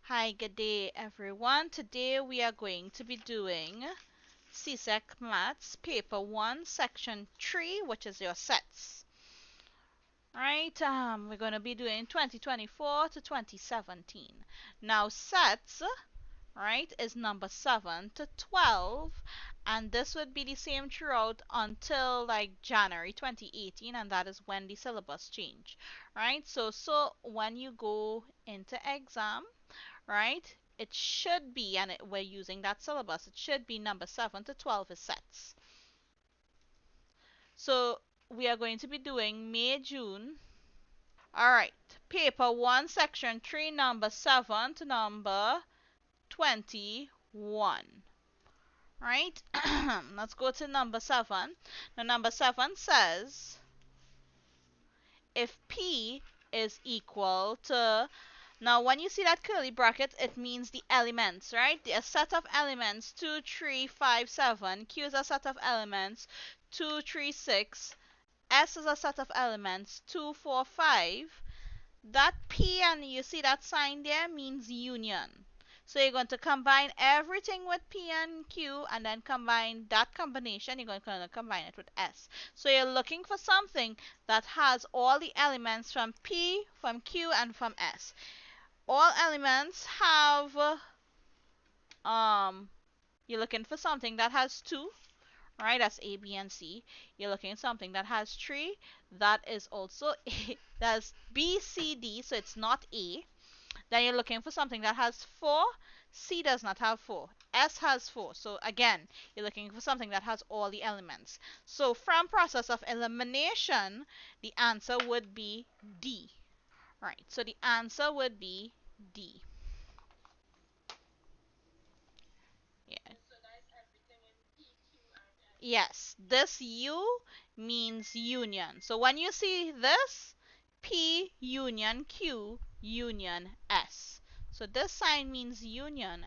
Hi, good day everyone. Today we are going to be doing Csec Maths Paper 1 Section 3, which is your sets. Right, we're going to be doing 2024 to 2017. Now sets, right, is number 7 to 12, and this would be the same throughout until like January 2018, and that is when the syllabus change. Right, so when you go into exam, right? It should be, and we're using that syllabus, it should be number 7 to 12 is sets. So we are going to be doing May, June. All right, paper 1, section 3, number 7 to number 21. Right? Let's go to number 7. Now, number 7 says if P is equal to, now when you see that curly bracket, it means the elements, right? A set of elements 2, 3, 5, 7. Q is a set of elements 2, 3, 6. S is a set of elements 2, 4, 5. That P, and you see that sign there, means union. So you're going to combine everything with P and Q, and then combine that combination. You're going to combine it with S. So you're looking for something that has all the elements from P, from Q, and from S. All elements have, you're looking for something that has 2, right? That's A, B, and C. You're looking at something that has 3. That is also A. That's B, C, D, so it's not A. Then you're looking for something that has 4. C does not have 4. S has 4. So again, you're looking for something that has all the elements. So from process of elimination, the answer would be D. Right, so the answer would be D. Yeah. Yes, this U means union. So when you see this, P union Q union S. So this sign means union.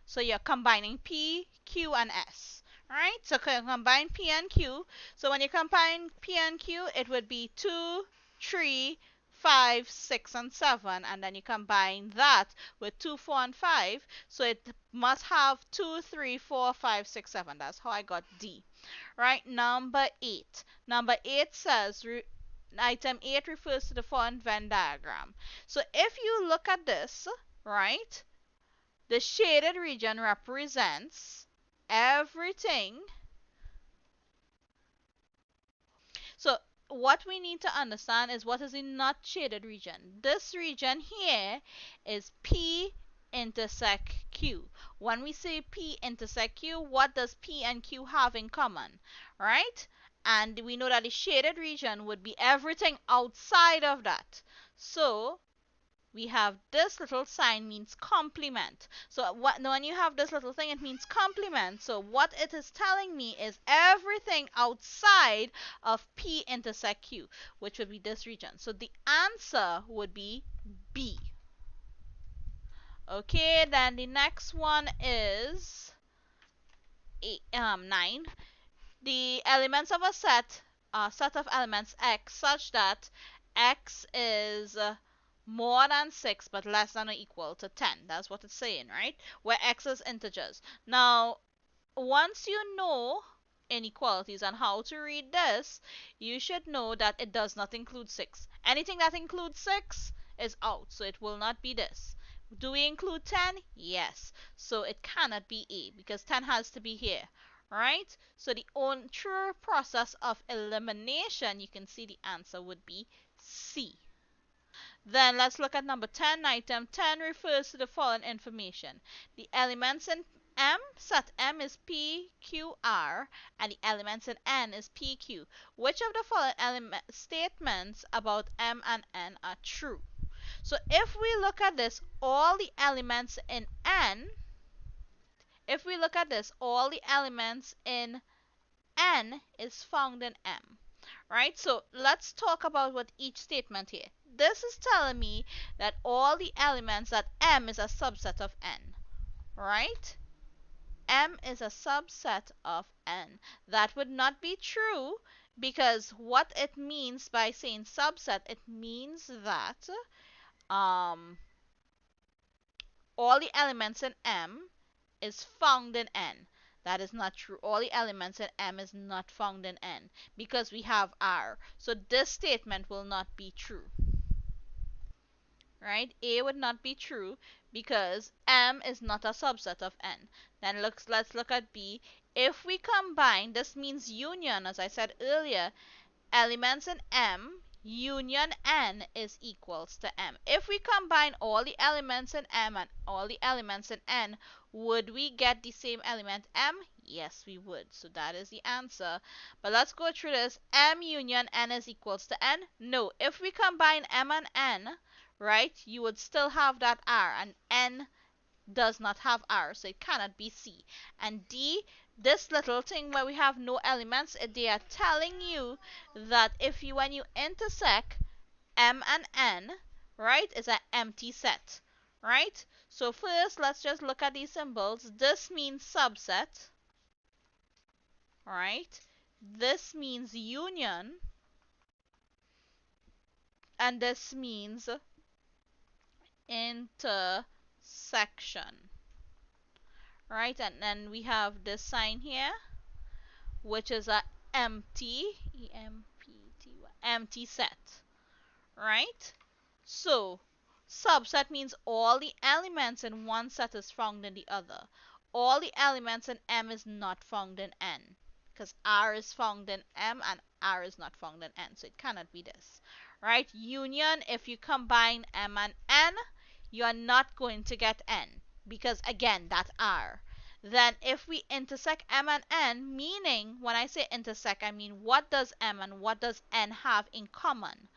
So you're combining P, Q, and S. Right? So combine P and Q. So when you combine P and Q, it would be 2, 3, 5, 6, and 7. And then you combine that with 2, 4, and 5. So it must have 2, 3, 4, 5, 6, 7. That's how I got D. Right? Number 8. Number 8 says, item 8 refers to the following Venn diagram. So if you look at this, right, the shaded region represents everything. So what we need to understand is what is the not shaded region. This region here is P intersect Q. When we say P intersect Q, what does P and Q have in common, right? And we know that the shaded region would be everything outside of that. So we have this little sign means complement. So when you have this little thing, it means complement. So what it is telling me is everything outside of P intersect Q, which would be this region. So the answer would be B. Okay, then the next one is 9. The elements of a set of elements X such that X is more than 6 but less than or equal to 10. That's what it's saying, right? Where X is integers. Now, once you know inequalities and how to read this, you should know that it does not include 6. Anything that includes 6 is out, so it will not be this. Do we include 10? Yes. So it cannot be A because 10 has to be here, right? So the true process of elimination, you can see the answer would be C. Then let's look at number 10. Item 10 refers to the following information. The elements in M, set M is P, Q, R, and the elements in N is P, Q. Which of the following statements about M and N are true? So if we look at this, all the elements in N, if we look at this, all the elements in N is found in M. Right? So let's talk about what each statement here. This is telling me that all the elements, that M is a subset of N. Right? M is a subset of N. That would not be true because what it means by saying subset, it means that all the elements in M is found in N. That is not true. All the elements in M is not found in N because we have R. So this statement will not be true. Right? A would not be true because M is not a subset of N. Then let's look at B. If we combine, this means union, as I said earlier, elements in M union N is equals to M. If we combine all the elements in M and all the elements in N, would we get the same element M? Yes, we would. So that is the answer. But let's go through this. M union N is equals to N? No. If we combine M and N, right, you would still have that R, and N does not have R, so it cannot be C. And D, this little thing where we have no elements, they are telling you that when you intersect M and N, right, is an empty set, right? So first, let's just look at these symbols. This means subset, right? This means union, and this means intersection, right? And then we have this sign here, which is a empty, E-M-P-T-Y, empty set, right? So subset means all the elements in one set is found in the other. All the elements in M is not found in N because R is found in M and R is not found in N, so it cannot be this, right? Union, if you combine M and N, you are not going to get N because again, that's R. Then if we intersect M and N, meaning when I say intersect, I mean what does M and what does N have in common,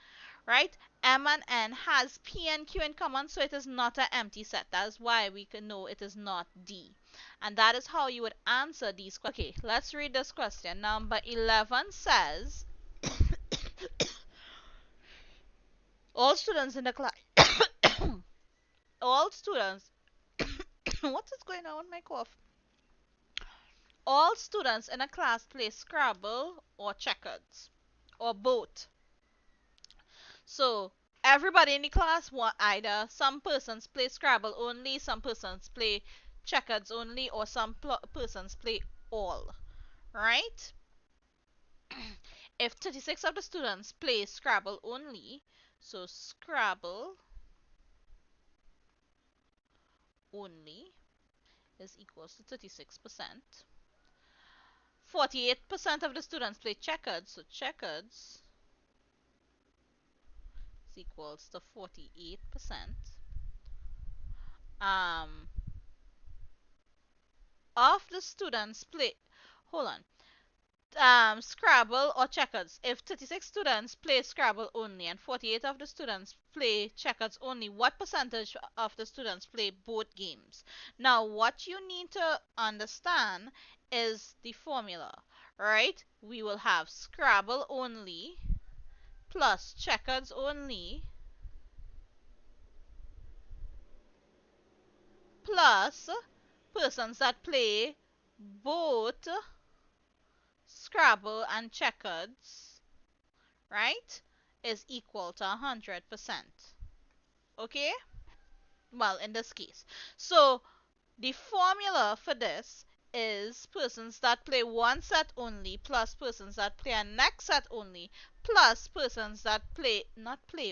right? M and N has P and Q in common, so it is not an empty set. That is why we can know it is not D. And that is how you would answer these questions. Okay, let's read this question. Number 11 says, all students in the class, all students, what is going on with my cough? All students in a class play Scrabble or checkers, or both. So everybody in the class either some persons play Scrabble only, some persons play checkers only, or some persons play all, right? If 36 of the students play Scrabble only, so Scrabble only is equals to 36%. 48% of the students play checkers, so checkers is equals to 48%. Of the students play, hold on, Scrabble or checkers. If 36 students play Scrabble only and 48 of the students play checkers only, what percentage of the students play both games? Now, what you need to understand is the formula, right? We will have Scrabble only plus checkers only plus persons that play both Scrabble and checkers, right, is equal to 100%. Okay? Well, in this case. So, the formula for this is persons that play one set only plus persons that play a next set only plus persons that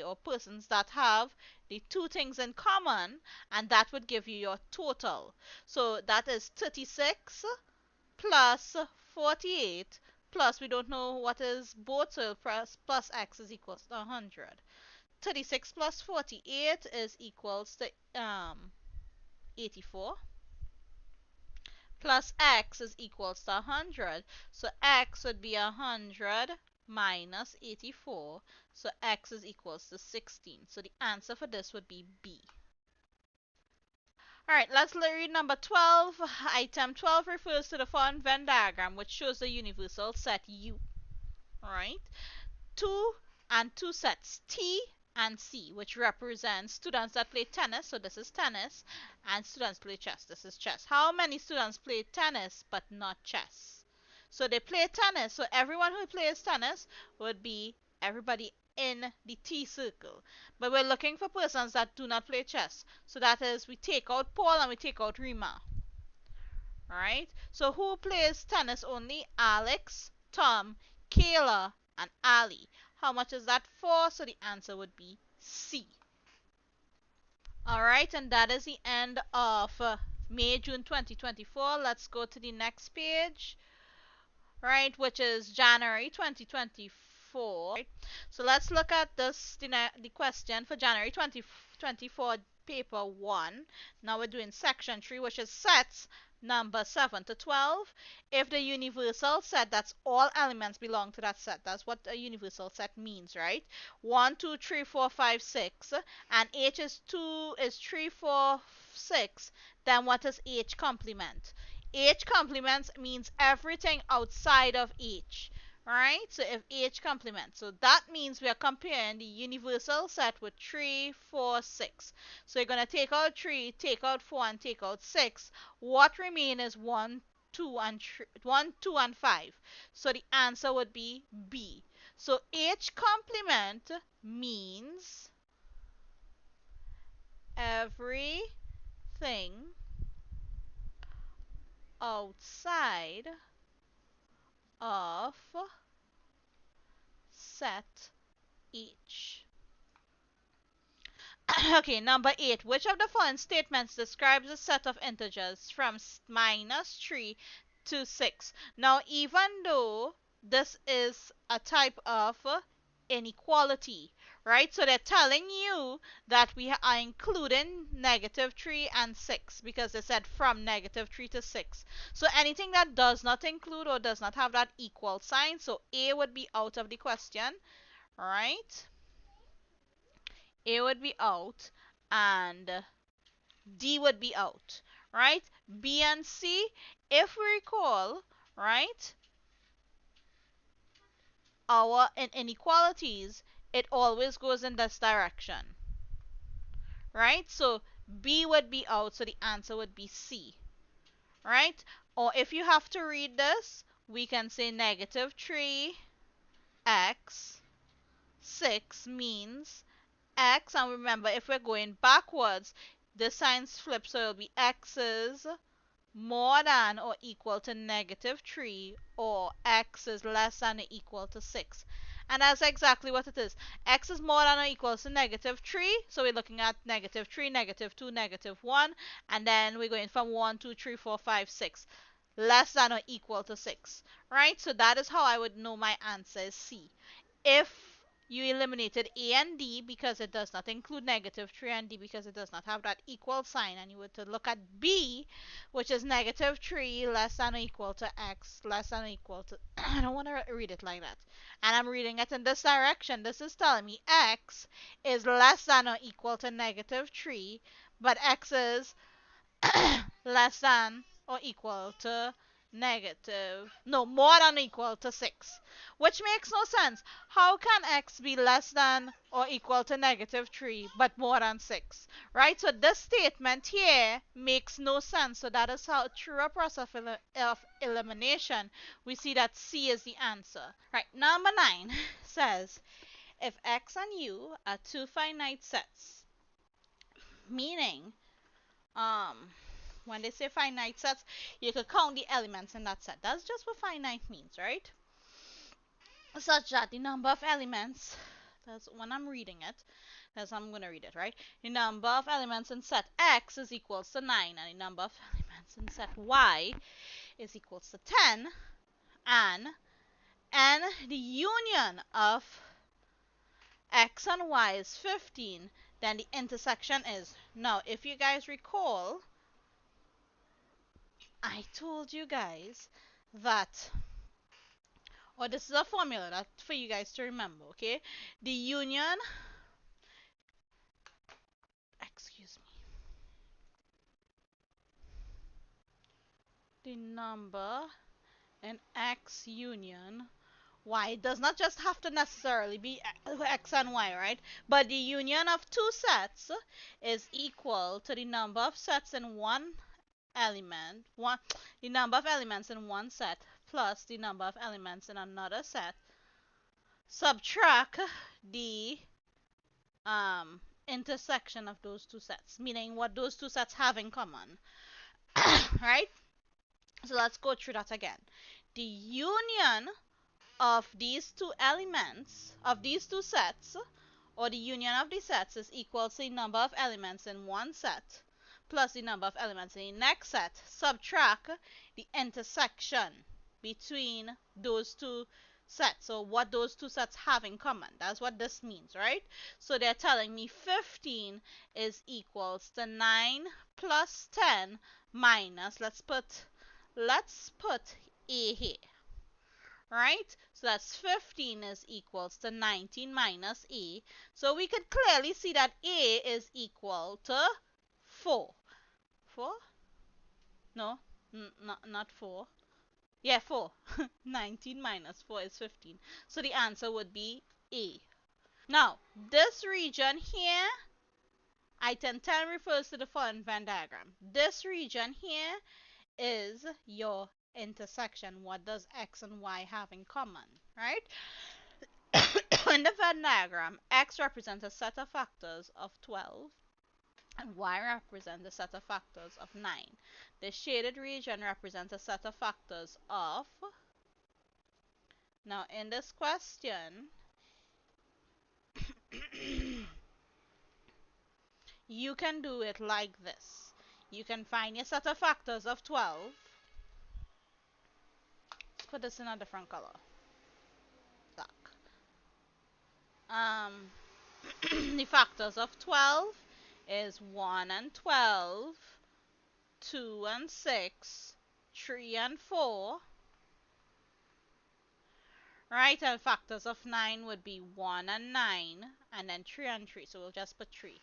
or persons that have the two things in common, and that would give you your total. So that is 36 plus 48 plus, we don't know what is both, so plus x is equals to 100. 36 plus 48 is equals to 84 plus x is equals to 100. So x would be 100 minus 84. So x is equals to 16. So the answer for this would be B. Alright, let's read number 12. Item 12 refers to the following Venn diagram, which shows the universal set U. Alright, two sets, T and C, which represents students that play tennis, so this is tennis, and students play chess, this is chess. How many students play tennis but not chess? So they play tennis, so everyone who plays tennis would be everybody in the T circle. But we're looking for persons that do not play chess. So that is, we take out Paul and we take out Rima. Alright? So who plays tennis only? Alex, Tom, Kayla, and Ali. How much is that for? So the answer would be C. Alright, and that is the end of May, June 2024. Let's go to the next page, right, which is January 2024. Right? So let's look at this, the question for January 2024, paper 1. Now we're doing section 3, which is sets number 7 to 12. If the universal set, that's all elements belong to that set. That's what a universal set means, right? 1, 2, 3, 4, 5, 6. And H is 2, is 3, 4, 6. Then what is H complement? H complements means everything outside of H. Alright, so if H complements, so that means we are comparing the universal set with 3, 4, 6. So you're going to take out 3, take out 4, and take out 6. What remain is 1, 2, and 5. So the answer would be B. So H complement means everything outside of set H. Okay, number 8. Which of the following statements describes a set of integers from -3 to 6? Now, even though this is a type of inequality, right? So they're telling you that we are including -3 and 6 because they said from -3 to 6. So anything that does not include or does not have that equal sign, so A would be out of the question, right? A would be out and D would be out, right? B and C, if we recall, right, our inequalities, it always goes in this direction, right? So B would be out, so the answer would be C, right? Or if you have to read this, we can say -3 x 6 means x, and remember, if we're going backwards, the signs flip, so it'll be x is more than or equal to -3, or x is less than or equal to 6. And that's exactly what it is. X is more than or equal to -3, so we're looking at -3, -2, -1, and then we're going from 1, 2, 3, 4, 5, 6. Less than or equal to 6, right? So that is how I would know my answer is C. If you eliminated A and D because it does not include -3, and D because it does not have that equal sign, and you were to look at B, which is -3 less than or equal to x less than or equal to I don't want to read it like that, and I'm reading it in this direction. This is telling me x is less than or equal to -3, but x is less than or equal to more than or equal to 6, which makes no sense. How can x be less than or equal to -3 but more than 6, right? So this statement here makes no sense. So that is how, through a process of elimination, we see that C is the answer. Right, number 9 says, if x and u are two finite sets, meaning when they say finite sets, you could count the elements in that set. That's just what finite means, right? Such that the number of elements, that's when I'm reading it, that's how I'm going to read it, right? The number of elements in set X is equals to 9, and the number of elements in set Y is equals to 10, and the union of X and Y is 15, then the intersection is. Now, if you guys recall, I told you guys that, or this is a formula that for you guys to remember, okay? The union, excuse me, the number in X union Y does not just have to necessarily be X and Y, right? But the union of two sets is equal to the number of sets in one element, the number of elements in one set plus the number of elements in another set subtract the intersection of those two sets, meaning what those two sets have in common. Right? So let's go through that again. The union of these two elements, of these two sets, or the union of the sets, is equal to the number of elements in one set plus the number of elements in the next set. Subtract the intersection between those two sets, or what those two sets have in common. That's what this means, right? So they're telling me 15 is equals to 9 plus 10 minus, let's put A here. Right? So that's 15 is equals to 19 minus A. So we could clearly see that A is equal to 4. 4? No, not 4. Yeah, 4. 19 minus 4 is 15. So the answer would be A. Now, this region here, item 10 refers to the following Venn diagram. This region here is your intersection. What does X and Y have in common, right? In the Venn diagram, X represents a set of factors of 12 and Y represents a set of factors of 9. The shaded region represents a set of factors of... Now in this question, you can do it like this. You can find your set of factors of 12. Let's put this in a different color. Black. The factors of 12 is 1 and 12, 2 and 6, 3 and 4. Right, and factors of 9 would be 1 and 9, and then 3 and 3. So we'll just put 3.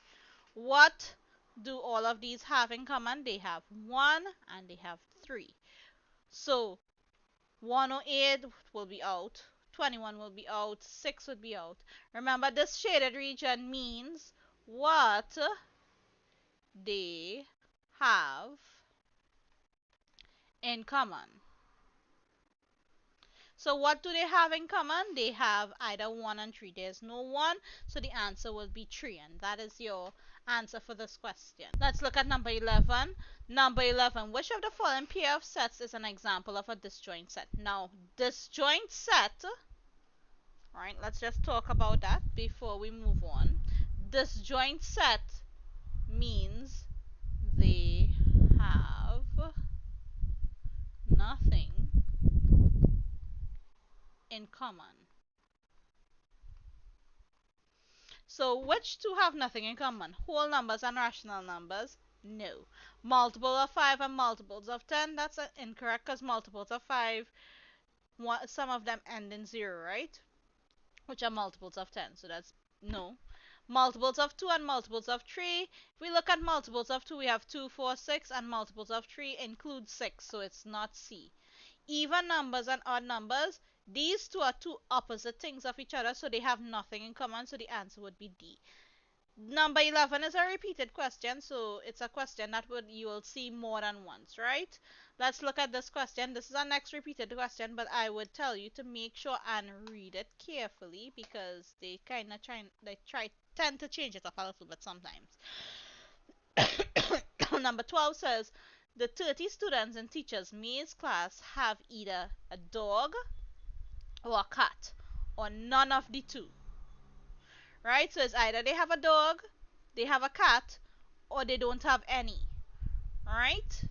What do all of these have in common? They have 1 and they have 3. So 108 will be out, 21 will be out, 6 would be out. Remember, this shaded region means what they have in common. So what do they have in common? They have either 1 and 3. There's no 1, so the answer will be 3, and that is your answer for this question. Let's look at number 11. Number 11, which of the following pair of sets is an example of a disjoint set? Now, disjoint set, right, let's just talk about that before we move on. Disjoint set means they have nothing in common. So which two have nothing in common? Whole numbers and rational numbers? No. Multiple of 5 and multiples of 10? That's incorrect, because multiples of 5, some of them end in 0, right? Which are multiples of 10. So that's no. Multiples of 2 and multiples of 3. If we look at multiples of 2, we have 2, 4, 6, and multiples of 3 include 6, so it's not C. Even numbers and odd numbers, these two are two opposite things of each other, so they have nothing in common, so the answer would be D. Number 11 is a repeated question, so it's a question that you will see more than once, right? Let's look at this question. This is our next repeated question, but I would tell you to make sure and read it carefully, because they tend to change it up a little bit sometimes. Number 12 says, the 30 students in teacher's May's class have either a dog or a cat, or none of the two. Right? So it's either they have a dog, they have a cat, or they don't have any. Right?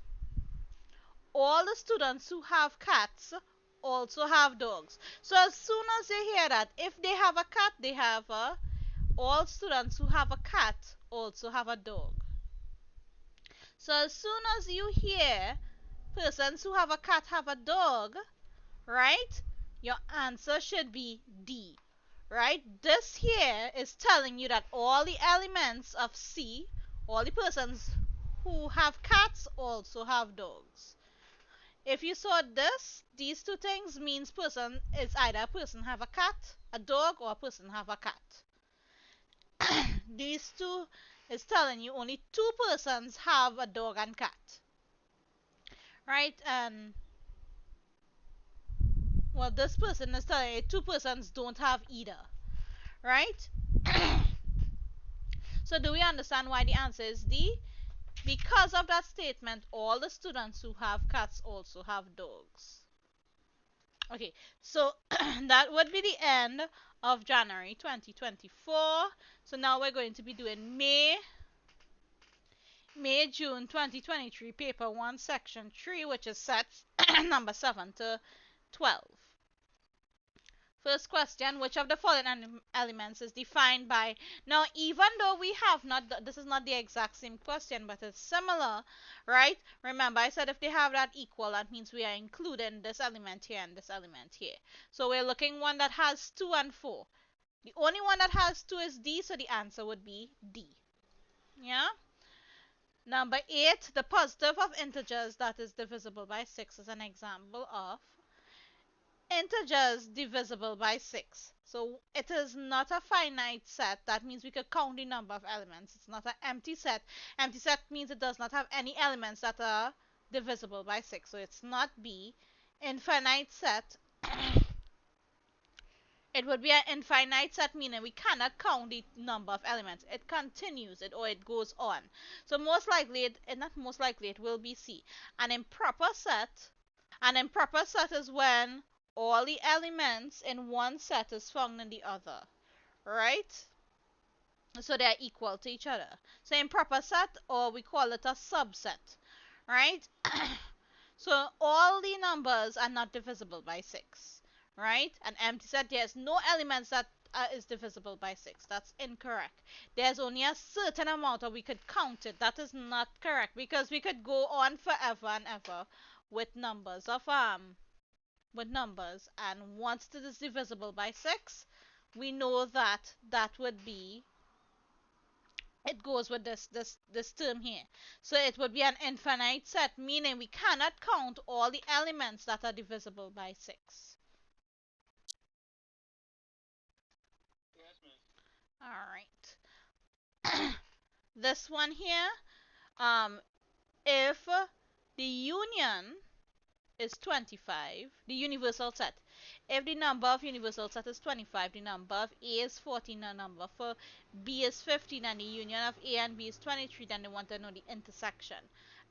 All the students who have cats also have dogs. So as soon as they hear that, if they have a cat, they have a... All students who have a cat also have a dog. So as soon as you hear persons who have a cat have a dog, right, your answer should be D, right? This here is telling you that all the elements of C, all the persons who have cats also have dogs. If you saw this, these two things means person is either a person have a cat, a dog, or a person have a cat. These two is telling you only two persons have a dog and cat. Right? And well, this person is telling you two persons don't have either, right? So do we understand why the answer is D? Because of that statement, all the students who have cats also have dogs. Okay, so that would be the end of January 2024. So now we're going to be doing June 2023, paper 1, section 3, which is sets number 7 to 12. First question, which of the following elements is defined by... Now, even though we have not, this is not the exact same question, but it's similar, right? Remember, I said if they have that equal, that means we are including this element here and this element here. So we're looking one that has 2 and 4. The only one that has 2 is D, so the answer would be D. Yeah? Number 8, the positive of integers that is divisible by 6 is an example of integers divisible by 6. So it is not a finite set. That means we could count the number of elements. It's not an empty set. Empty set means it does not have any elements that are divisible by 6. So it's not B. Infinite set. It would be an infinite set, meaning we cannot count the number of elements. It continues it or it goes on. So most likely, not most likely, it will be C. An improper set is when all the elements in one set is found in the other, right? So they're equal to each other. So improper set, or we call it a subset, right? So all the numbers are not divisible by 6, right? An empty set, there's no elements that is divisible by 6. That's incorrect. There's only a certain amount, or we could count it. That is not correct, because we could go on forever and ever with numbers, and once it is divisible by 6, we know that that would be, it goes with this term here. So it would be an infinite set, meaning we cannot count all the elements that are divisible by 6. All right. This one here, if the union is 25, the universal set. If the number of universal set is 25, the number of A is 14, the number for B is 15, and the union of A and B is 23, then they want to know the intersection.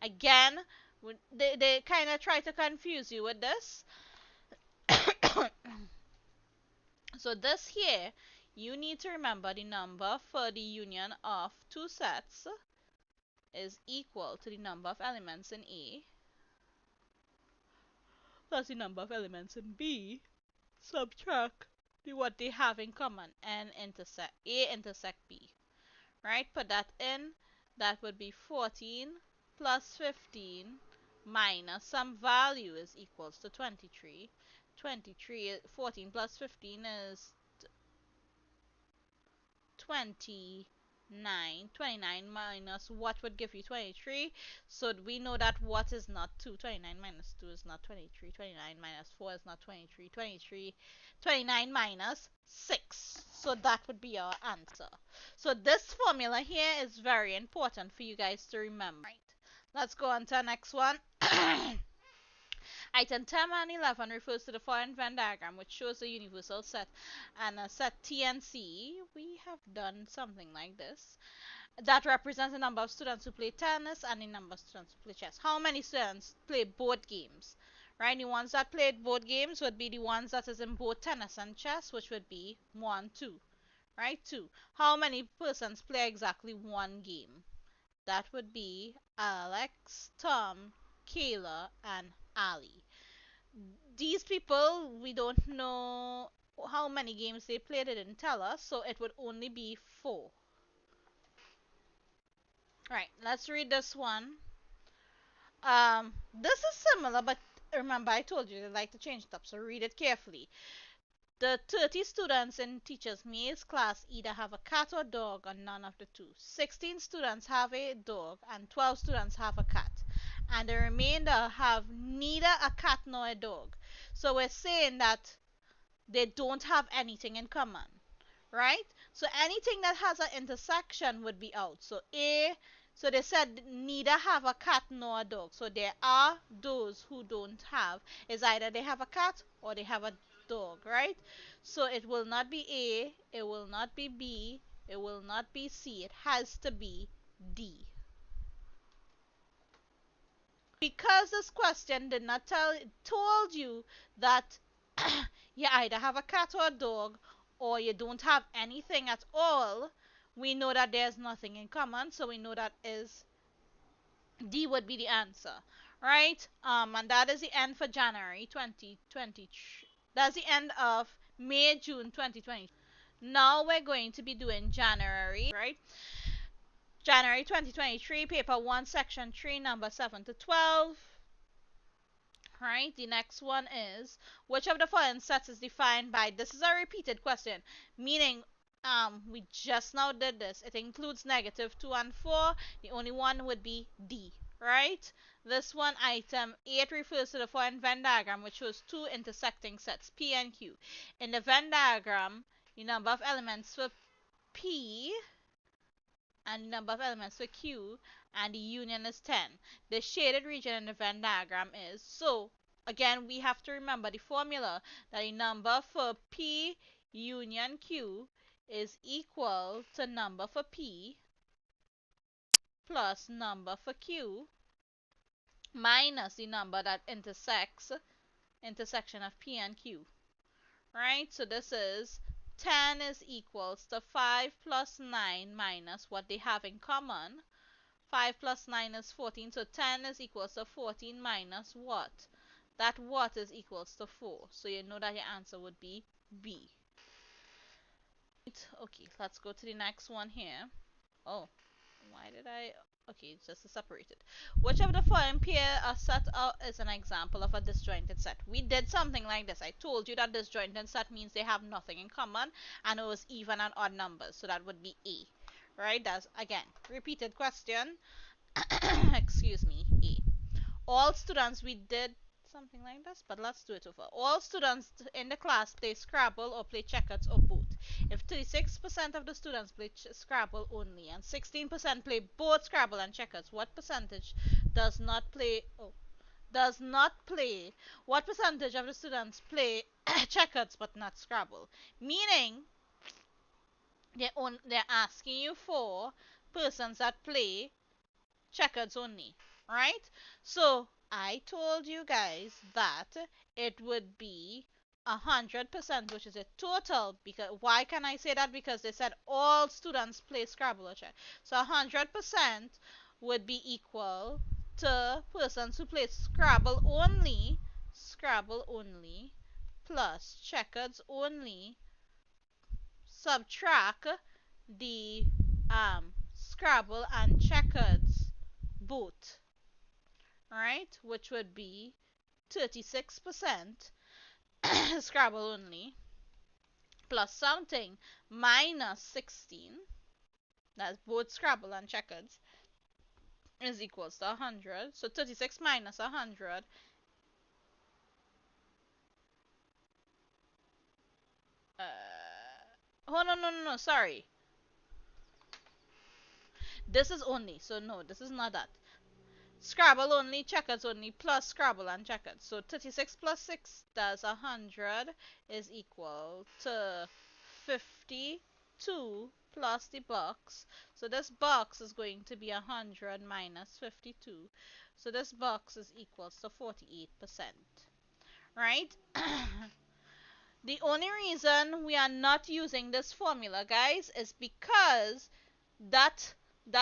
Again, they kind of try to confuse you with this. So this here, you need to remember the number for the union of two sets is equal to the number of elements in A plus the number of elements in B, subtract what they have in common, and intersect A intersect B. Right? Put that in. That would be 14 plus 15 minus some value is equals to 23. 14 plus 15 is 29. 29 minus what would give you 23? So we know that what is not 2. 29 minus 2 is not 23. 29 minus 4 is not 23. 29 minus 6. So that would be our answer. So this formula here is very important for you guys to remember. Right. Let's go on to the next one. Item 10 and 11 refers to the following Venn diagram, which shows a universal set and a set T and C. We have done something like this. That represents the number of students who play tennis and the number of students who play chess. How many students play both games? Right, the ones that played both games would be the ones that is in both tennis and chess, which would be 1, 2. Right, 2. How many persons play exactly one game? That would be Alex, Tom, Kayla, and Ali. These people, we don't know how many games they played. They didn't tell us, so it would only be 4. Right, let's read this one. This is similar, but remember I told you they like to change it up, so read it carefully. The 30 students in teacher's May's class either have a cat or dog or none of the two. 16 students have a dog and 12 students have a cat. And the remainder have neither a cat nor a dog. So we're saying that they don't have anything in common, right? So anything that has an intersection would be out. So A, So they said neither have a cat nor a dog. So there are those who don't have. It's either they have a cat or they have a dog, right? So it will not be A, it will not be B, it will not be C. It has to be D. Because this question did not told you that you either have a cat or a dog or you don't have anything at all, we know that there's nothing in common, so we know that is D would be the answer, right? And that is the end for January 2023. That's the end of May, June 2020. Now we're going to be doing January, right? January 2023, paper 1, section 3, number 7 to 12. Right, the next one is which of the following sets is defined by, this is a repeated question, meaning we just now did this. It includes negative 2 and 4. The only one would be D, right? This one, item 8, refers to the following Venn diagram, which shows two intersecting sets, P and Q. In the Venn diagram, the number of elements for P and the number of elements for Q, and the union is 10. The shaded region in the Venn diagram is, so again we have to remember the formula that the number for P union Q is equal to number for P plus number for Q minus the number that intersection of P and Q. Right, so this is 10 is equals to 5 plus 9 minus what they have in common. 5 plus 9 is 14, so 10 is equals to 14 minus what? That what is equals to 4. So you know that your answer would be B. Okay, let's go to the next one here. Oh, why did I... Okay, it's just separated. Which of the following pair are set out is an example of a disjointed set? We did something like this. I told you that disjointed set means they have nothing in common, and it was even and odd numbers, so that would be A. Right, that's, again, repeated question. Excuse me, A. All students, we did something like this, but let's do it over. All students in the class play Scrabble or play checkers or both. If 36% of the students play Scrabble only and 16% play both Scrabble and checkers, what percentage does not play? Oh, does not play. What percentage of the students play checkers but not Scrabble? Meaning, they're asking you for persons that play checkers only, right? So I told you guys that it would be 100%, which is a total. Because why can I say that? Because they said all students play Scrabble or check. So 100% would be equal to persons who play Scrabble only, plus checkers only, subtract the Scrabble and checkers both, right? Which would be 36% Scrabble only plus something minus 16, that's both Scrabble and checkers, is equals to 100. So 36 minus 100 oh no, sorry, this is only, so no, this is not that. Scrabble only, checkers only, plus Scrabble and checkers. So 36 plus 6 does 100 is equal to 52 plus the box. So this box is going to be 100 minus 52. So this box is equals to 48%. Right? The only reason we are not using this formula, guys, is because that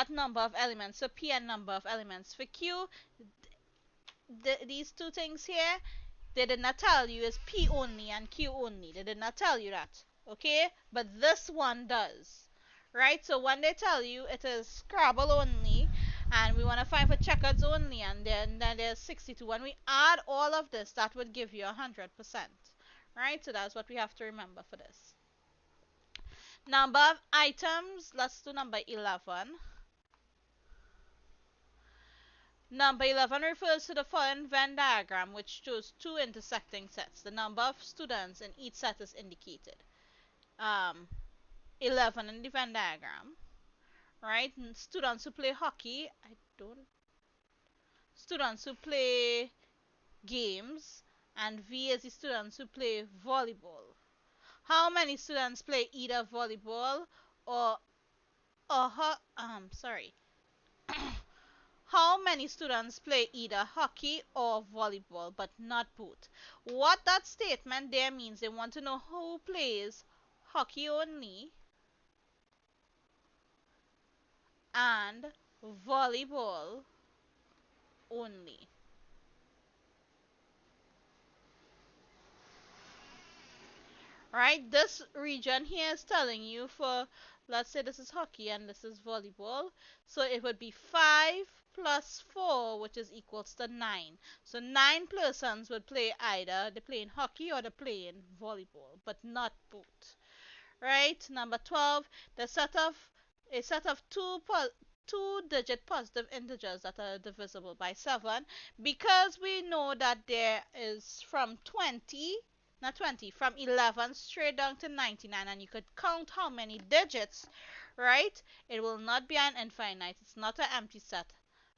number of elements for P and number of elements for Q, these two things here, they did not tell you is P only and Q only. They did not tell you that, okay? But this one does, right? So when they tell you it is Scrabble only, and we want to find for checkers only, and then there's 62. When we add all of this, that would give you 100%, right? So that's what we have to remember for this. Number of items, let's do number 11. Number 11 refers to the following Venn diagram, which shows two intersecting sets. The number of students in each set is indicated. 11 in the Venn diagram, right? Students who play hockey, I don't. Students who play games, and V is the students who play volleyball. How many students play either volleyball or sorry. How many students play either hockey or volleyball, but not both? What that statement there means, they want to know who plays hockey only and volleyball only. Right? This region here is telling you for, let's say this is hockey and this is volleyball. So it would be 5 plus 4, which is equals to 9. So 9 persons would play either they're playing hockey or they're playing volleyball, but not both. Right? Number 12, the set of a set of two-digit positive integers that are divisible by 7, because we know that there is from 20, not 20, from 11 straight down to 99, and you could count how many digits, right? It will not be an infinite. It's not an empty set,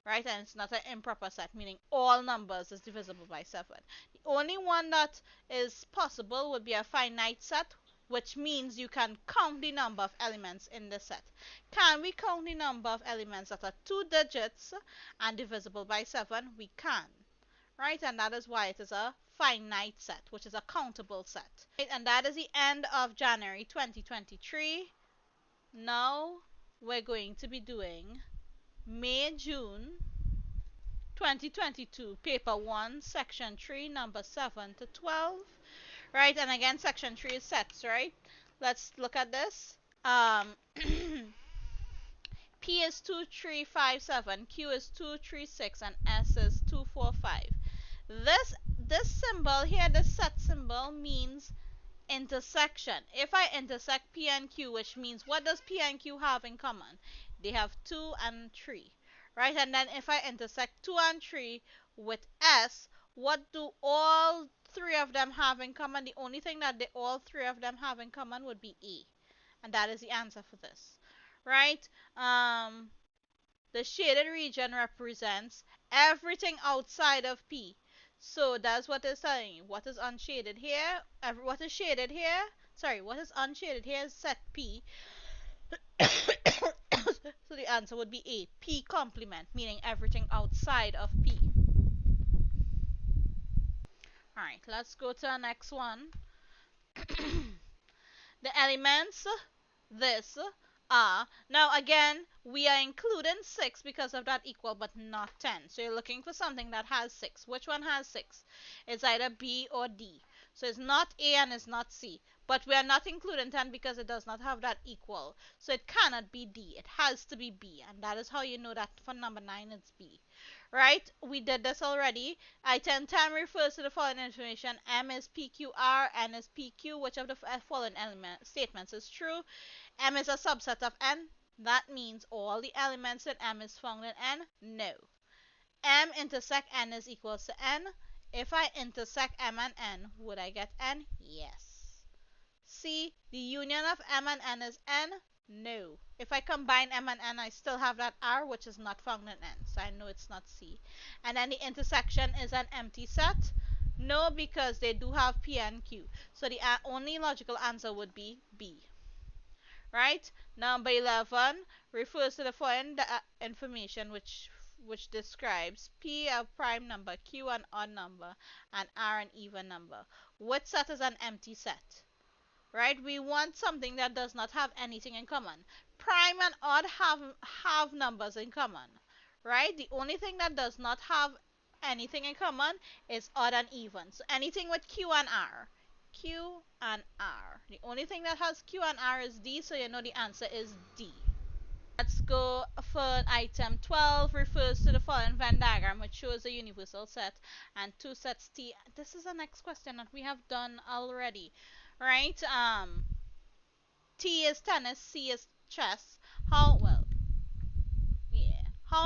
right? And it's not an improper set, meaning all numbers is divisible by 7. The only one that is possible would be a finite set, which means you can count the number of elements in the set. Can we count the number of elements that are 2 digits and divisible by 7? We can, right? And that is why it is a finite set, which is a countable set. Right? And that is the end of January 2023. Now we're going to be doing May, June 2022, paper 1, section 3, number 7 to 12. Right, and again, section 3 is sets, right? Let's look at this. P is 2357, Q is 236, and S is 245. This symbol here, the set symbol, means intersection. If I intersect P and Q, which means what does P and Q have in common? They have 2 and 3, right? And then if I intersect 2 and 3 with S, what do all 3 of them have in common? The only thing that all 3 of them have in common would be E. And that is the answer for this, right? The shaded region represents everything outside of P. So that's what it's telling you. What is unshaded here? What is shaded here? Sorry, what is unshaded here is set P. So the answer would be A. P complement, meaning everything outside of P. Alright, let's go to the next one. The elements this are, now again, we are including 6 because of that equal, but not 10. So you're looking for something that has 6. Which one has 6? It's either B or D. So it's not A and it's not C. But we are not including 10 because it does not have that equal. So it cannot be D. It has to be B. And that is how you know that for number 9 it's B. Right? We did this already. Item 10 refers to the following information. M is PQR, N is PQ. Which of the following statements is true? M is a subset of N. That means all the elements in M is found in N? No. M intersect N is equals to N. If I intersect M and N, would I get N? Yes. C, the union of M and N is N? No. If I combine M and N, I still have that R, which is not found in N. So I know it's not C. And then the intersection is an empty set? No, because they do have P and Q. So the only logical answer would be B. Right? Number 11 refers to the following information which describes P a prime number, Q an odd number, and R an even number. Which set is an empty set? Right? We want something that does not have anything in common. Prime and odd have numbers in common. Right? The only thing that does not have anything in common is odd and even. So anything with Q and R. Q and R. The only thing that has Q and R is D, so you know the answer is D. Let's go for item 12. Refers to the following Venn diagram, which shows a universal set and two sets T. This is the next question that we have done already, right? T is tennis, C is chess. How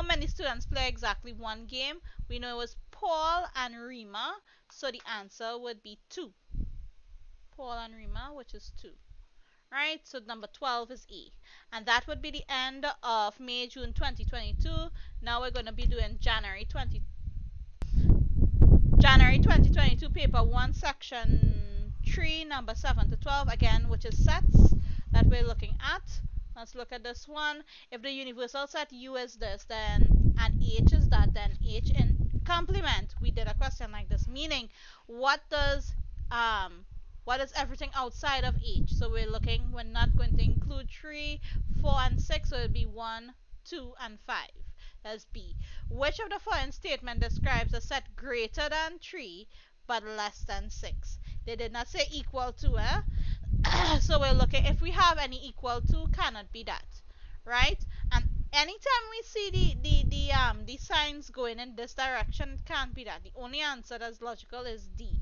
many students play exactly one game? We know it was Paul and Rima, so the answer would be 2. Paul and Rima, which is 2. right? So number 12 is E. And that would be the end of May, June 2022. Now we're going to be doing January 2022 paper 1 section 3 number 7 to 12 again, which is sets that we're looking at. Let's look at this one. If the universal set U is this, then and H is that, then H in complement. We did a question like this, meaning what does everything outside of H? So we're not going to include 3, 4, and 6, so it'll be 1, 2, and 5. That's B. Which of the following statement describes a set greater than 3 but less than 6? They did not say equal to, so we're looking, if we have any equal to, cannot be that, right? And anytime we see the signs going in this direction, it can't be that. The only answer that's logical is D,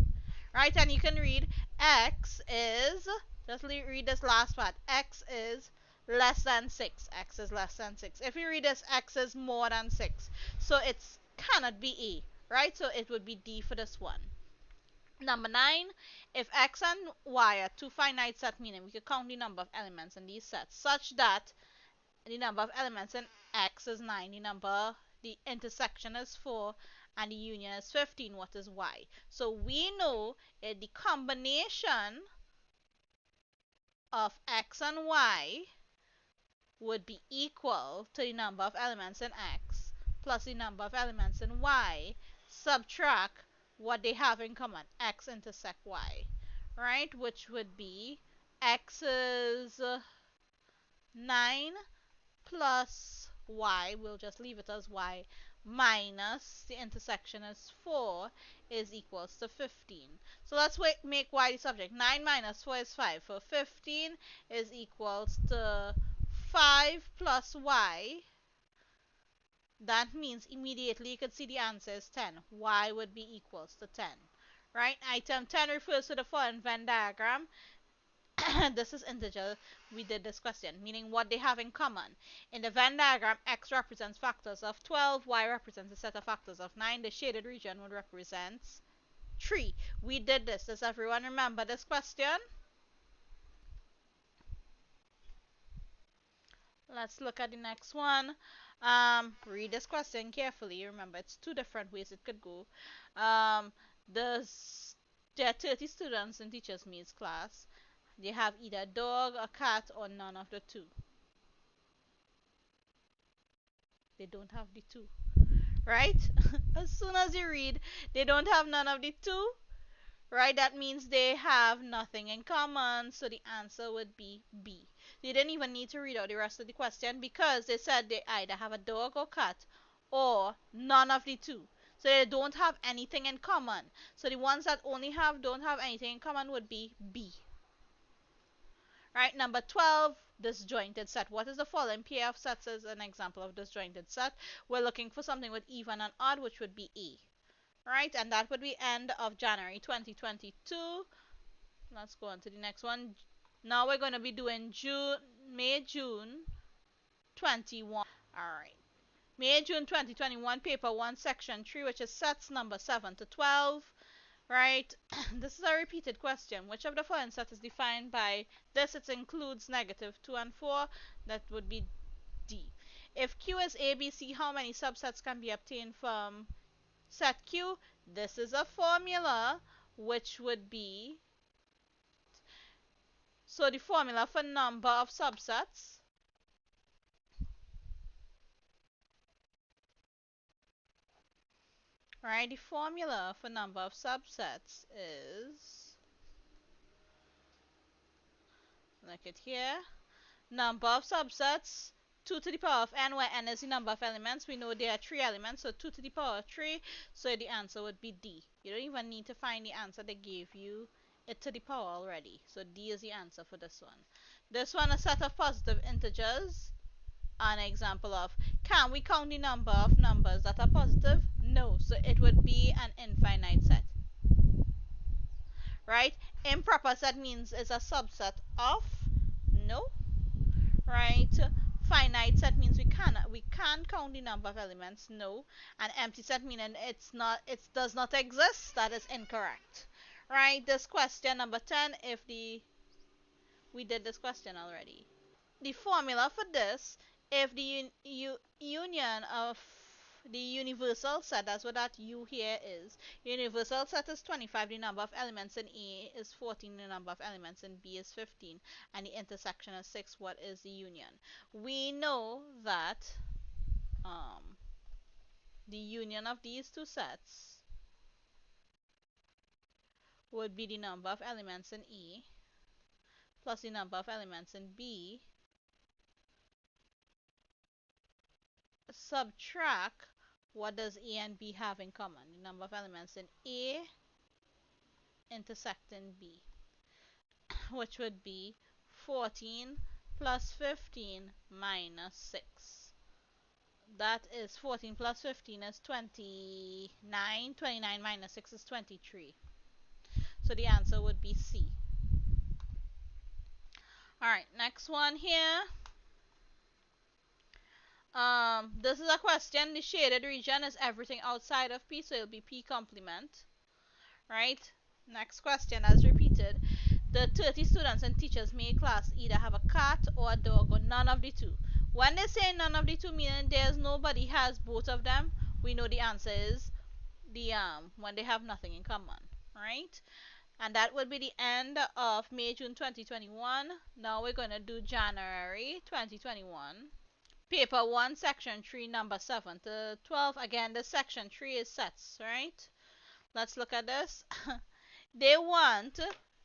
right? And you can read X is, just read this last part, X is less than 6. X is less than 6. If you read this, X is more than 6. So it cannot be A, right? So it would be D for this one. Number 9, if X and Y are two finite sets, meaning we could count the number of elements in these sets such that the number of elements in X is 9, the intersection is 4, and the union is 15. What is Y? So we know the combination of X and Y would be equal to the number of elements in X plus the number of elements in Y, subtract what they have in common, X intersect Y, right? Which would be X is 9 plus Y, we'll just leave it as Y, minus the intersection is 4 is equals to 15. So let's make Y the subject. 9 minus 4 is 5. So 15 is equals to 5 plus Y. That means immediately you could see the answer is 10. Y would be equals to 10. Right? Item 10 refers to the following Venn diagram. This is integer. We did this question, meaning what they have in common. In the Venn diagram, X represents factors of 12, Y represents a set of factors of 9. The shaded region would represent 3. We did this. Does everyone remember this question? Let's look at the next one. Read this question carefully. Remember, it's two different ways it could go. There are 30 students in teachers' meets class. They have either a dog, a cat, or none of the two. They don't have the two, right? As soon as you read, they don't have none of the two, right? That means they have nothing in common, so the answer would be B. You didn't even need to read out the rest of the question because they said they either have a dog or cat or none of the two. So they don't have anything in common. So the ones that don't have anything in common would be B. Right, number 12, disjointed set. What is the following pair of sets as an example of disjointed set? We're looking for something with even and odd, which would be A. Right, and that would be end of January 2022. Let's go on to the next one. Now we're going to be doing May, June 21. Alright. May, June 2021, paper 1, section 3, which is sets number 7 to 12. Right? This is a repeated question. Which of the following set is defined by this? It includes negative 2 and 4. That would be D. If Q is A, B, C, how many subsets can be obtained from set Q? This is a formula which would be, so the formula for number of subsets right? The formula for number of subsets is, look at here, number of subsets 2 to the power of n, where n is the number of elements. We know there are 3 elements, so 2 to the power of 3, so the answer would be D. You don't even need to find the answer, they gave you it to the power already. So D is the answer for this one. This one, a set of positive integers. An example of, can we count the number of numbers that are positive? No, so it would be an infinite set. Right? Improper set means it's a subset of, no, right? Finite set means we can't count the number of elements, no. And empty set meaning it does not exist, that is incorrect. Right? This question number 10, if the We did this question already. The formula for this, if the union of the universal set, that's what that U here is. Universal set is 25, the number of elements in A is 14, the number of elements in B is 15, and the intersection is 6. What is the union? We know that the union of these two sets would be the number of elements in A plus the number of elements in B, subtract what does A and B have in common, the number of elements in A intersecting B, which would be 14 plus 15 minus 6. That is 14 plus 15 is 29. 29 minus 6 is 23. So the answer would be C. Alright, next one here. This is a question. The shaded region is everything outside of P, so it'll be P complement. Right? Next question as repeated. The 30 students and teachers may class either have a cat or a dog or none of the two. When they say none of the two, meaning there's nobody has both of them, we know the answer is the when they have nothing in common, right? And that would be the end of May, June 2021. Now we're going to do January 2021. Paper 1, section 3, number 7 to 12. Again, the section 3 is sets, right? Let's look at this. They want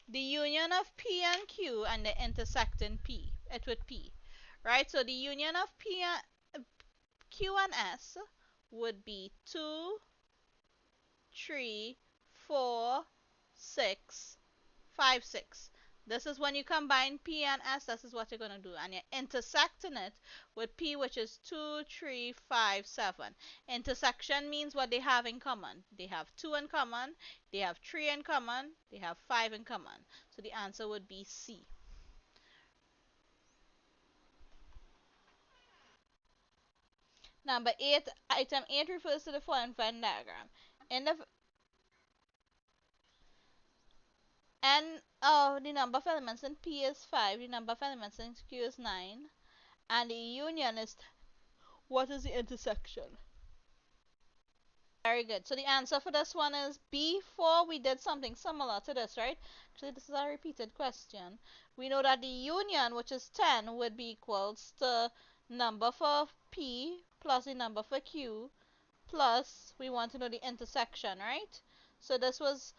the union of P and Q and the intersecting P. It would P, right? So the union of Q and S would be 2, 3, 4, 6, 5, 6. This is when you combine P and S, this is what you're going to do. And you're intersecting it with P, which is 2, 3, 5, 7. Intersection means what they have in common. They have 2 in common, they have 3 in common, they have 5 in common. So the answer would be C. Number 8, item 8 refers to the following Venn diagram. In the N of the number of elements in P is 5, the number of elements in Q is 9, and the union is 10. What is the intersection? Very good. So the answer for this one is before we did something similar to this, right? Actually, this is a repeated question. We know that the union, which is 10, would be equals to number for P plus the number for Q plus we want to know the intersection, right? So this was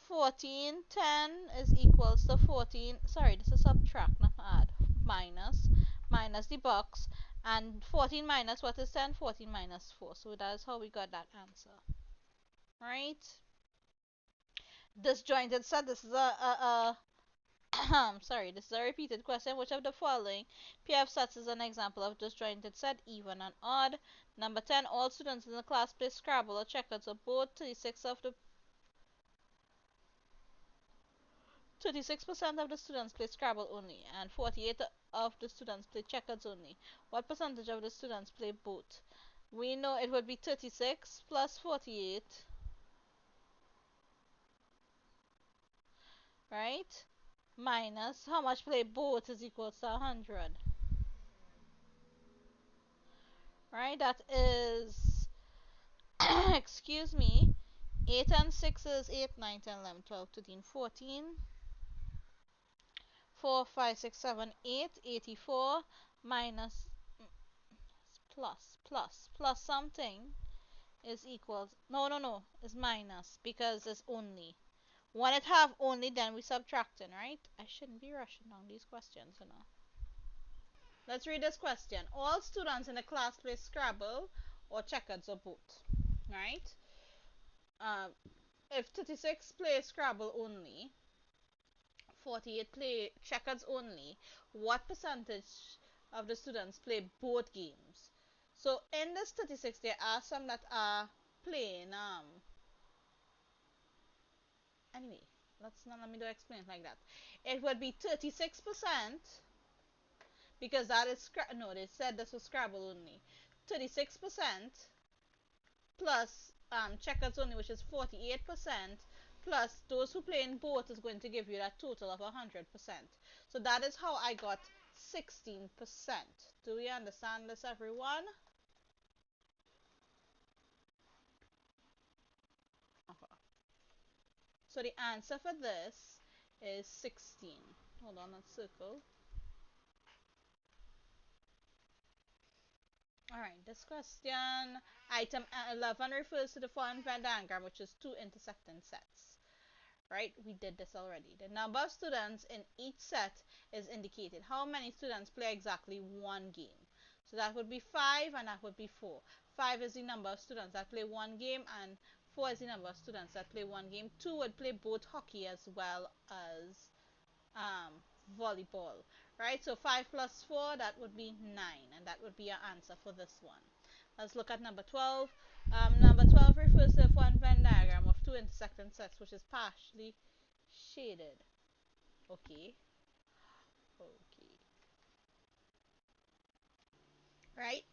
14, 10 is equals to 14, sorry, this is subtract, not add, minus the box, and 14 minus what is 10? 14 minus 4, so that's how we got that answer, right? Disjointed set, this is sorry, this is a repeated question. Which of the following PF sets is an example of disjointed set, even and odd? Number 10, all students in the class play Scrabble or checkers or both. 36% of the students play Scrabble only, and 48% of the students play checkers only. What percentage of the students play both? We know it would be 36 plus 48, right? Minus how much play both is equal to 100. Right? That is, excuse me, 8 and 6 is 8, 9, 10, 11, 12, 13, 14. 4, 5, 6, 7, 8, 84 minus plus something is equals, no, is minus because it's only. When it have only, then we subtracting, right? I shouldn't be rushing down these questions, you know. Let's read this question. All students in the class play Scrabble or checkers or both, right? If 36 play Scrabble only, 48 play checkers only, what percentage of the students play both games? So in this 36, there are some that are playing, anyway, let me do explain it like that. It would be 36% because that is, no, they said this was Scrabble only. 36% plus checkers only, which is 48%, plus those who play in both is going to give you that total of 100%. So that is how I got 16%. Do we understand this, everyone? Okay. So the answer for this is 16. Hold on, let's circle. Alright, this question, item 11 refers to the following Venn diagram, which is two intersecting sets. Right, we did this already. The number of students in each set is indicated. How many students play exactly one game? So that would be 5 and that would be 4. 5 is the number of students that play one game and 4 is the number of students that play one game. 2 would play both hockey as well as um, volleyball, right? So 5 plus 4, that would be 9, and that would be your answer for this one. Let's look at number 12. Number 12 refers to one Venn diagram of two intersecting sets, which is partially shaded. Okay. Okay. Right?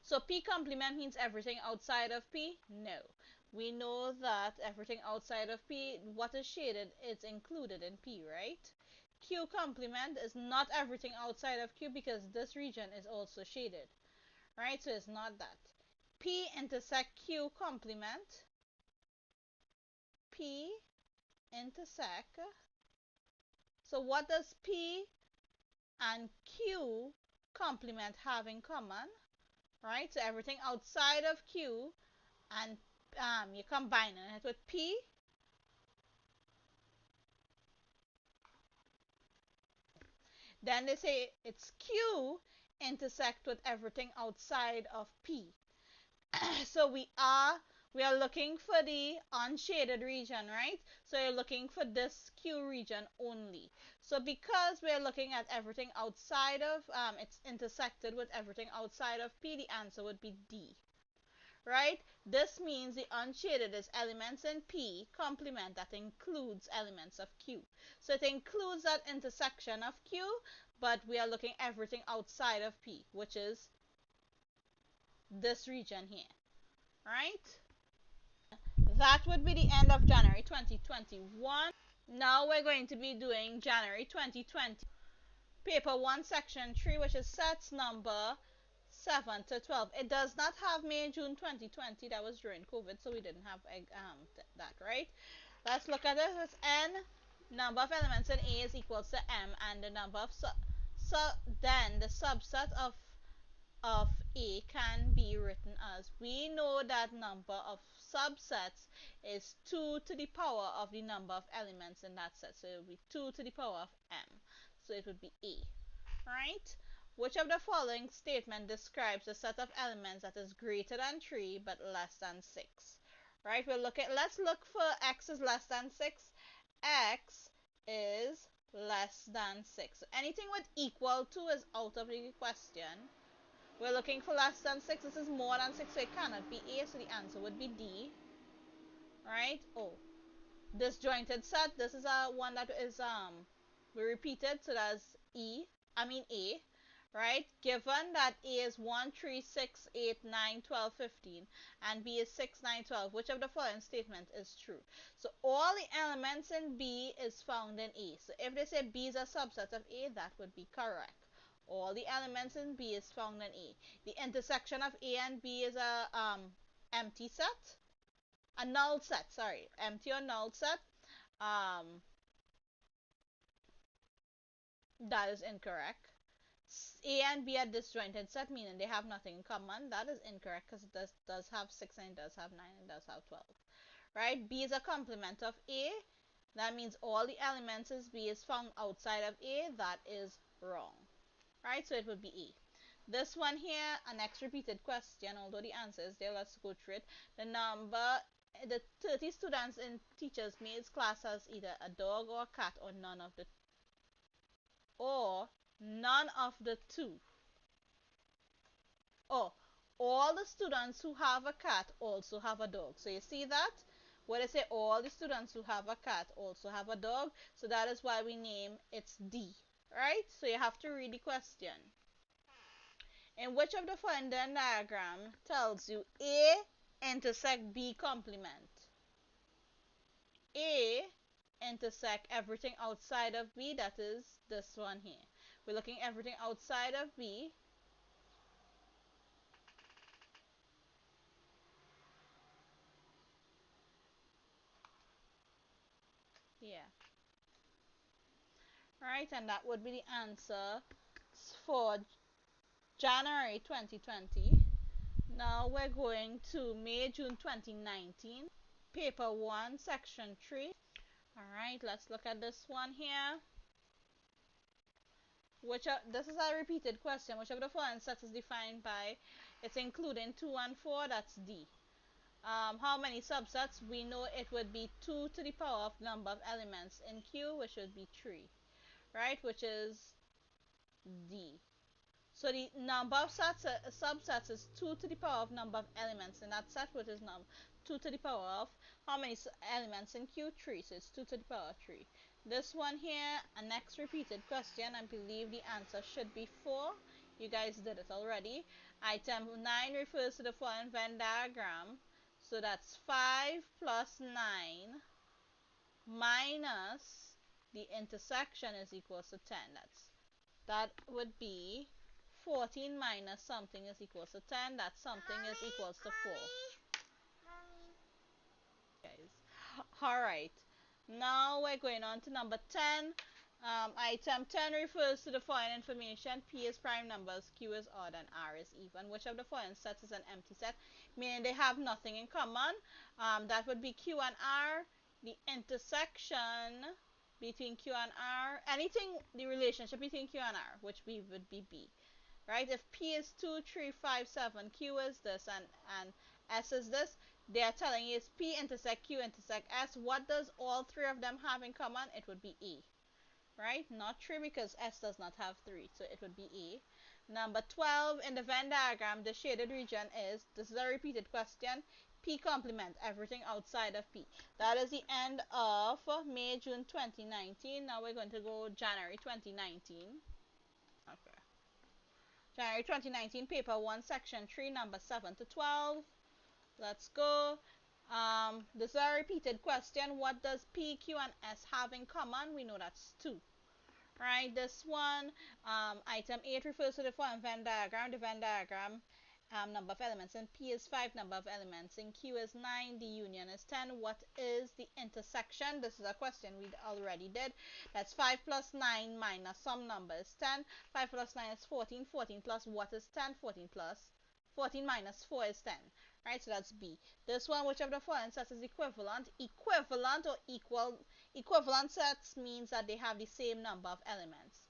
So P complement means everything outside of P? No. We know that everything outside of P, what is shaded, is included in P, right? Q complement is not everything outside of Q because this region is also shaded, right? So it's not that. P intersect Q complement. P intersect. So what does P and Q complement have in common? Right? So everything outside of Q and you're combining it with P. Then they say it's Q intersect with everything outside of P. So we are looking for the unshaded region, right? So you're looking for this Q region only. So because we're looking at everything outside of, it's intersected with everything outside of P, the answer would be D. Right? This means the unshaded is elements in P complement that includes elements of Q. So it includes that intersection of Q, but we are looking everything outside of P, which is this region here. Right? That would be the end of January 2021. Now we're going to be doing January 2020. Paper 1, section 3, which is sets number 7 to 12. It does not have May, June 2020. That was during COVID, so we didn't have that, right? Let's look at this. It's N. Number of elements in A is equals to M, and the number of then the subset of A can be written as, we know that number of subsets is 2 to the power of the number of elements in that set. So it would be 2 to the power of M. So it would be A. Right? Which of the following statement describes a set of elements that is greater than 3 but less than 6? Right? Let's look for x is less than 6. X is less than 6. So anything with equal to is out of the question. We're looking for less than 6. This is more than 6, so it cannot be A, so the answer would be D. Right? Oh. Disjointed set. This is a one that is we repeated, so that's A. Right? Given that A is 1, 3, 6, 8, 9, 12, 15, and B is 6, 9, 12, which of the following statement is true? So all the elements in B is found in A. So if they say B is a subset of A, that would be correct. All the elements in B is found in A. The intersection of A and B is a empty set. A null set, sorry. Empty or null set. That is incorrect. A and B are disjointed set, meaning they have nothing in common. That is incorrect because it does have 6 and it does have 9 and it does have 12. Right? B is a complement of A. That means all the elements in B is found outside of A. That is wrong. Right? So it would be A. This one here, a next repeated question, although the answer is there, let's go through it. The 30 students in teacher's mate's class has either a dog or a cat or none of the two. Or all the students who have a cat also have a dog. So you see that? Where they say all the students who have a cat also have a dog. So that is why we name it's D. Right? So you have to read the question. In which of the following diagram tells you A intersect B complement? A intersect everything outside of B, that is this one here. We're looking at everything outside of B. Yeah. Right, and that would be the answer for January 2020. Now we're going to May, June 2019. Paper 1, section 3. Alright, let's look at this one here. This is a repeated question. Which of the following sets is defined by it's including 2 and 4, that's D. How many subsets? We know it would be 2 to the power of number of elements in Q, which would be 3, right? Which is D. So the number of subsets is 2 to the power of number of elements in that set, which is 2 to the power of how many elements in Q? 3. So it's 2 to the power of 3. This one here, a next repeated question, I believe the answer should be 4. You guys did it already. Item 9 refers to the following Venn diagram. So that's 5 plus 9 minus the intersection is equals to 10. That would be 14 minus something is equals to 10. That something is equals to 4. Guys. Alright. Now we're going on to number 10. Item 10 refers to the following information. P is prime numbers, Q is odd, and R is even. Which of the following sets is an empty set? Meaning they have nothing in common. That would be Q and R. The intersection between Q and R. Anything, the relationship between Q and R, which would be B. Right? If P is 2, 3, 5, 7, Q is this, and S is this, they are telling you it's P intersect Q intersect S. What does all three of them have in common? It would be E. Right? Not 3 because S does not have 3, so it would be E. Number 12, in the Venn diagram, the shaded region is, this is a repeated question, P complement everything outside of P. That is the end of May, June 2019. Now we're going to go January 2019. Okay. January 2019, paper 1, section 3, number 7 to 12. Let's go. This is a repeated question. What does P, Q, and S have in common? We know that's 2. Right, this one, item 8 refers to the following Venn diagram. The Venn diagram, number of elements in P is 5, number of elements in Q is 9, the union is 10. What is the intersection? This is a question we already did. That's 5 plus 9 minus some number is 10. 5 plus 9 is 14. 14 plus what is 10? 14 plus 14 minus 4 is 10. Right, so that's B. This one, which of the following sets is equivalent? Equivalent or equal. Equivalent sets means that they have the same number of elements.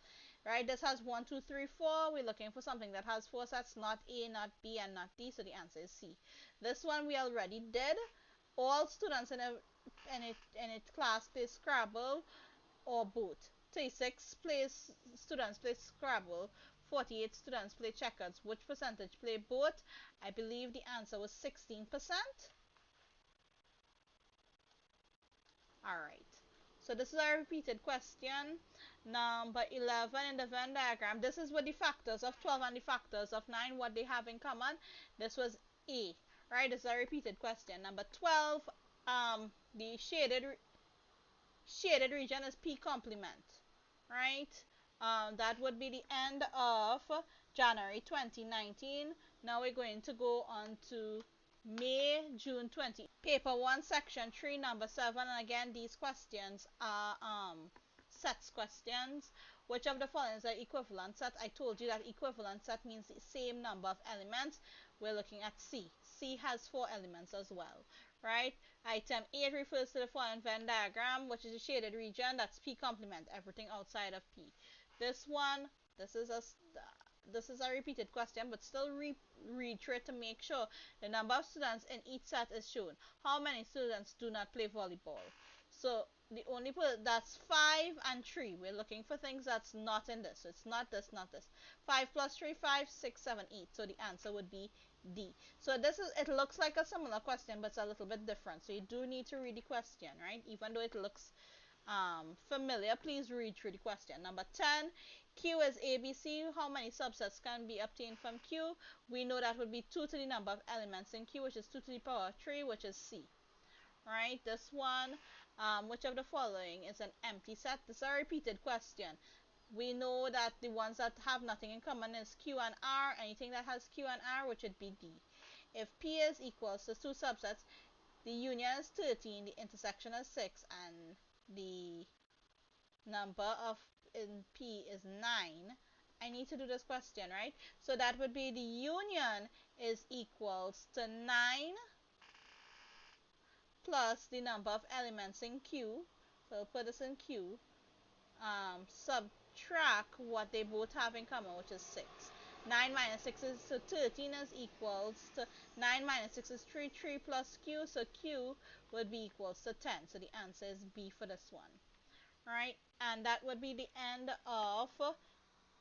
Right, this has 1, 2, 3, 4. We're looking for something that has 4 sets, not A, not B, and not D, so the answer is C. This one we already did. All students in a class play Scrabble or both. 36 students play Scrabble. 48 students play checkers. Which percentage play both? I believe the answer was 16%. Alright. So this is a repeated question. Number 11 in the Venn diagram. This is what the factors of 12 and the factors of 9, what they have in common. This was A. Right, this is a repeated question. Number 12, the shaded region is P complement. Right? That would be the end of January 2019. Now we're going to go on to May, June 20. Paper 1, section 3, number 7. And again, these questions are sets questions. Which of the following is an equivalent set? I told you that equivalent set means the same number of elements. We're looking at C. C has 4 elements as well. Right? Item 8 refers to the following Venn diagram, which is a shaded region. That's P complement everything outside of P. This one, this is a repeated question, but still read through it to make sure the number of students in each set is shown. How many students do not play volleyball? So the only that's 5 and 3. We're looking for things that's not in this. So it's not this, not this. 5 plus 3, 5, 6, 7, 8. So the answer would be D. So it looks like a similar question, but it's a little bit different. So you do need to read the question, right? Even though it looks familiar, please read through the question. Number 10, Q is ABC. How many subsets can be obtained from Q? We know that would be 2 to the number of elements in Q, which is 2 to the power of 3, which is C. right? This one, which of the following is an empty set? This is a repeated question. We know that the ones that have nothing in common is Q and R. Anything that has Q and R, which would be D. If P is equals to two subsets, the union is 13, the intersection is 6, and the number of in P is 9, I need to do this question, right? So that would be the union is equals to 9 plus the number of elements in Q. So I'll put this in Q. Subtract what they both have in common, which is 6. 9 minus 6 is, so 13 is equals to, 9 minus 6 is 3, 3 plus Q, so Q would be equals to 10. So the answer is B for this one. Alright, and that would be the end of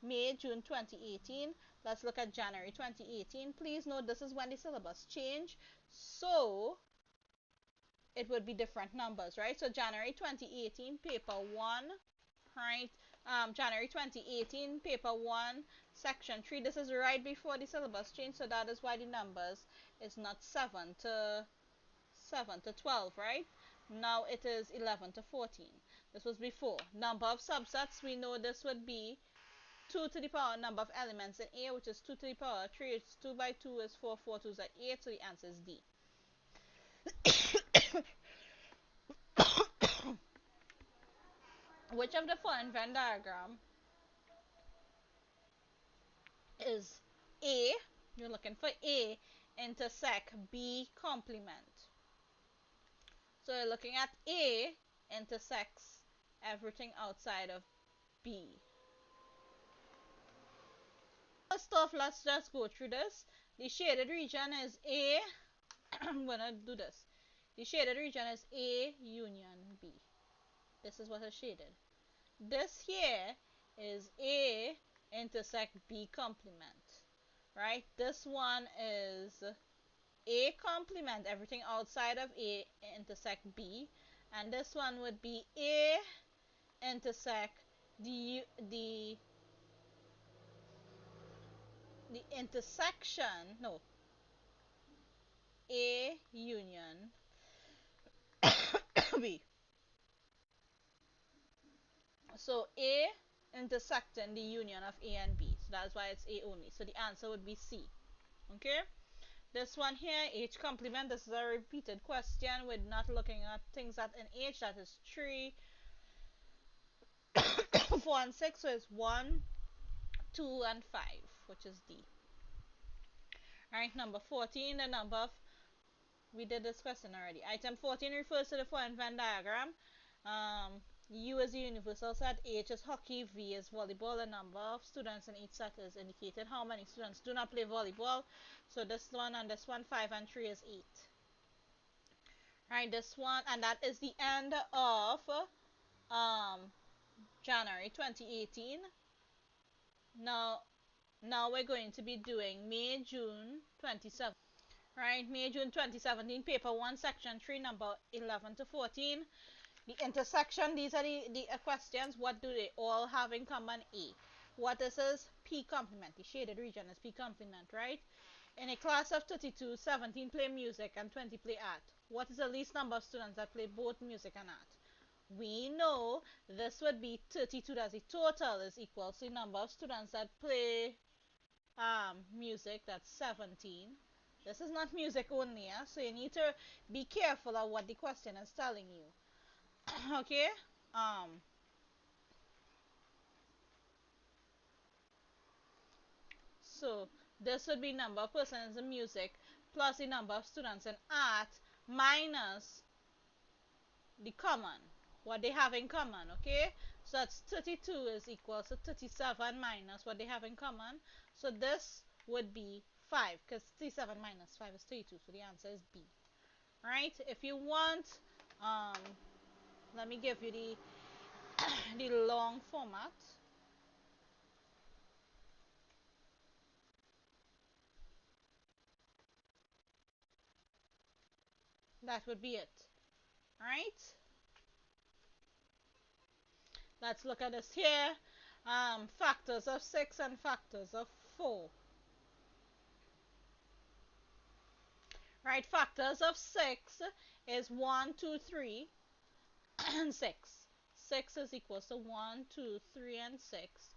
May, June 2018. Let's look at January 2018. Please note this is when the syllabus changed, so it would be different numbers, right? So January 2018, paper 1, right? January 2018, paper 1, section 3. This is right before the syllabus change, so that is why the numbers is not 7 to 12, right? Now it is 11 to 14. This was before. Number of subsets, we know this would be 2 to the power number of elements in A, which is 2 to the power 3. It's 2 by 2 is 4, 4 2 is 8, so the answer is D. Which of the following Venn diagram is A, you're looking for A, intersect B complement. So you're looking at A intersects everything outside of B. First off, let's just go through this. The shaded region is A. I'm gonna do this. The shaded region is A union B. This is what is shaded. This here is A intersect B complement, right? This one is A complement, everything outside of A intersect B, and this one would be A intersect the intersection, no, A union B. So A intersecting the union of A and B. So that's why it's A only. So the answer would be C. Okay? This one here, H complement, this is a repeated question. We're not looking at things that in H, that is 3, 4, and 6. So it's 1, 2, and 5, which is D. Alright, number 14, the number of, we did this question already. Item 14 refers to the following Venn diagram. U is the universal set, H is hockey, V is volleyball. The number of students in each set is indicated. How many students do not play volleyball? So this one and this one, 5 and 3 is 8. Right, this one, and that is the end of January 2018. Now we're going to be doing May, June 2017. Right, May, June 2017, paper 1, section 3, number 11 to 14. The intersection, these are the questions. What do they all have in common? A. What is this? P complement. The shaded region is P complement, right? In a class of 32, 17 play music and 20 play art. What is the least number of students that play both music and art? We know this would be 32, that's the total, is equal to the number of students that play music, that's 17. This is not music only, so you need to be careful of what the question is telling you. Okay? So this would be number of persons in music plus the number of students in art minus the common, what they have in common, okay? So that's 32 is equal to 37 minus what they have in common. So this would be 5, because 37 minus 5 is 32, so the answer is B. Alright, if you want, let me give you the, the long format. That would be it. Alright? Let's look at this here. Factors of 6 and factors of 4. Right, factors of 6 is 1, 2, 3, and 6. 6 is equals to 1, 2, 3, and 6.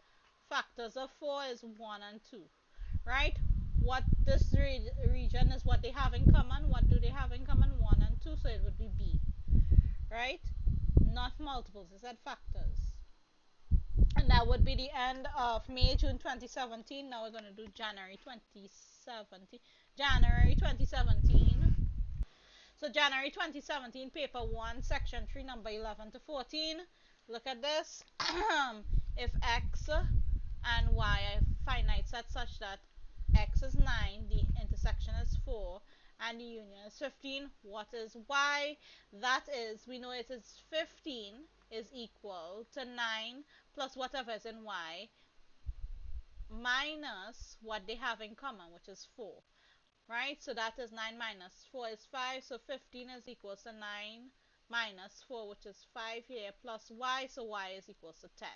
Factors of 4 is 1 and 2. Right? What this region is what they have in common. What do they have in common? 1 and 2, so it would be B. Right? Not multiples, it said factors. And that would be the end of May, June 2017. Now we're going to do January 2017. January 2017. So January 2017, paper 1, section 3, number 11 to 14. Look at this. If x and y are finite set such that x is 9, the intersection is 4, and the union is 15, what is y? That is, we know it is 15 is equal to 9 plus whatever is in y minus what they have in common, which is 4. Right? So that is 9 minus 4 is 5. So 15 is equals to 9 minus 4, which is 5 here, plus y. So y is equals to 10.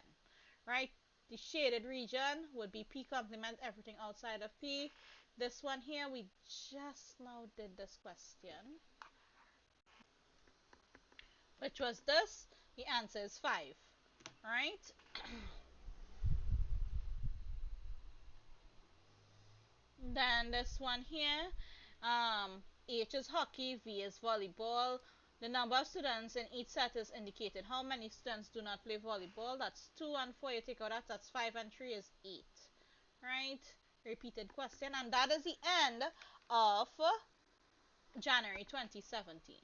Right? The shaded region would be P complement everything outside of P. This one here, we just now did this question, which was this. The answer is 5. Right? Then this one here, H is hockey, V is volleyball. The number of students in each set is indicated. How many students do not play volleyball? That's 2 and 4. You take out that's 5 and 3 is 8. Right? Repeated question. And that is the end of January 2017.